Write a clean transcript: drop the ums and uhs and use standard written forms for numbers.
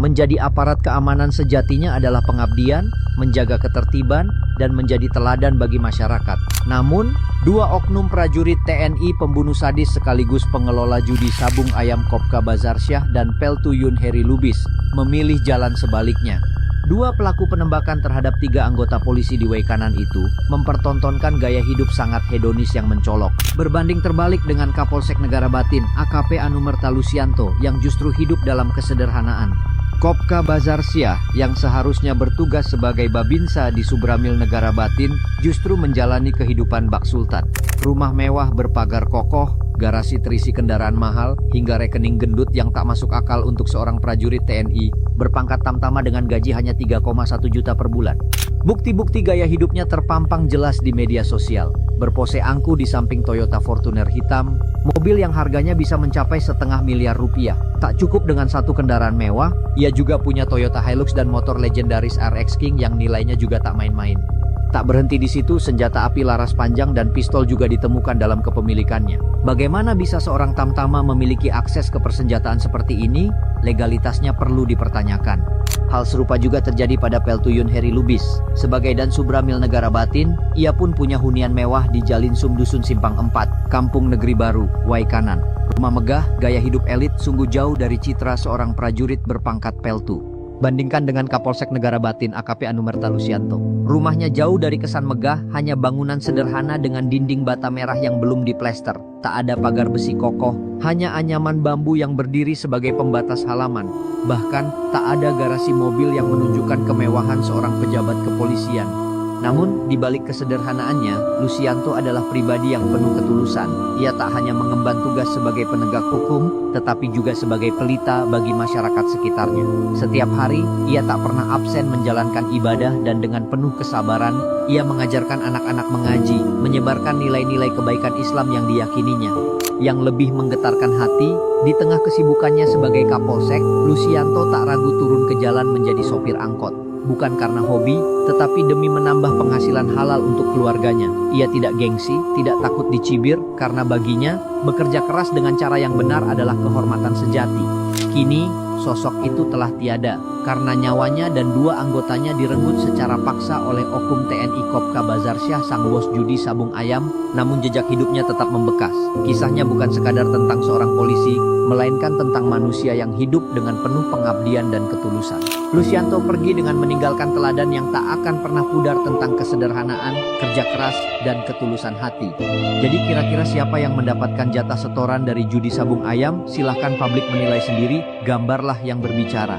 Menjadi aparat keamanan sejatinya adalah pengabdian, menjaga ketertiban, dan menjadi teladan bagi masyarakat. Namun, dua oknum prajurit TNI pembunuh sadis sekaligus pengelola judi sabung ayam Kopka Bazarsyah dan Peltuyun Heri Lubis memilih jalan sebaliknya. Dua pelaku penembakan terhadap 3 anggota polisi di Waikanan itu mempertontonkan gaya hidup sangat hedonis yang mencolok. Berbanding terbalik dengan Kapolsek Negara Batin AKP Anumerta Lusianto yang justru hidup dalam kesederhanaan. Kopka Bazarsyah yang seharusnya bertugas sebagai babinsa di Subramil Negara Batin justru menjalani kehidupan bak sultan. Rumah mewah berpagar kokoh, garasi terisi kendaraan mahal, hingga rekening gendut yang tak masuk akal untuk seorang prajurit TNI berpangkat tamtama dengan gaji hanya 3,1 juta per bulan. Bukti-bukti gaya hidupnya terpampang jelas di media sosial. Berpose angku di samping Toyota Fortuner hitam, mobil yang harganya bisa mencapai setengah miliar rupiah. Tak cukup dengan satu kendaraan mewah, ia juga punya Toyota Hilux dan motor legendaris RX King yang nilainya juga tak main-main. Tak berhenti di situ, senjata api laras panjang dan pistol juga ditemukan dalam kepemilikannya. Bagaimana bisa seorang tamtama memiliki akses ke persenjataan seperti ini? Legalitasnya perlu dipertanyakan. Hal serupa juga terjadi pada Peltuyun Heri Lubis. Sebagai Dan Subramil Negara Batin, ia pun punya hunian mewah di Jalinsum Dusun Simpang 4, Kampung Negeri Baru, Waikanan. Rumah megah, gaya hidup elit sungguh jauh dari citra seorang prajurit berpangkat Peltu. Bandingkan dengan Kapolsek Negara Batin AKP Anumerta Lusianto. Rumahnya jauh dari kesan megah, hanya bangunan sederhana dengan dinding bata merah yang belum diplester. Tak ada pagar besi kokoh, hanya anyaman bambu yang berdiri sebagai pembatas halaman. Bahkan, tak ada garasi mobil yang menunjukkan kemewahan seorang pejabat kepolisian. Namun, di balik kesederhanaannya, Lusianto adalah pribadi yang penuh ketulusan. Ia tak hanya mengemban tugas sebagai penegak hukum, tetapi juga sebagai pelita bagi masyarakat sekitarnya. Setiap hari, ia tak pernah absen menjalankan ibadah dan dengan penuh kesabaran, ia mengajarkan anak-anak mengaji, menyebarkan nilai-nilai kebaikan Islam yang diyakininya. Yang lebih menggetarkan hati, di tengah kesibukannya sebagai Kapolsek, Lusianto tak ragu turun ke jalan menjadi sopir angkot. Bukan karena hobi, tetapi demi menambah penghasilan halal untuk keluarganya. Ia tidak gengsi, tidak takut dicibir, karena baginya, bekerja keras dengan cara yang benar adalah kehormatan sejati. Kini, sosok itu telah tiada, karena nyawanya dan 2 anggotanya direnggut secara paksa oleh oknum TNI Kopka Bazarsyah sang bos judi sabung ayam, namun jejak hidupnya tetap membekas. Kisahnya bukan sekadar tentang seorang polisi, melainkan tentang manusia yang hidup dengan penuh pengabdian dan ketulusan. Lusianto pergi dengan meninggalkan teladan yang tak akan pernah pudar tentang kesederhanaan, kerja keras, dan ketulusan hati. Jadi kira-kira siapa yang mendapatkan jatah setoran dari judi sabung ayam? Silahkan publik menilai sendiri, gambarlah yang berbicara.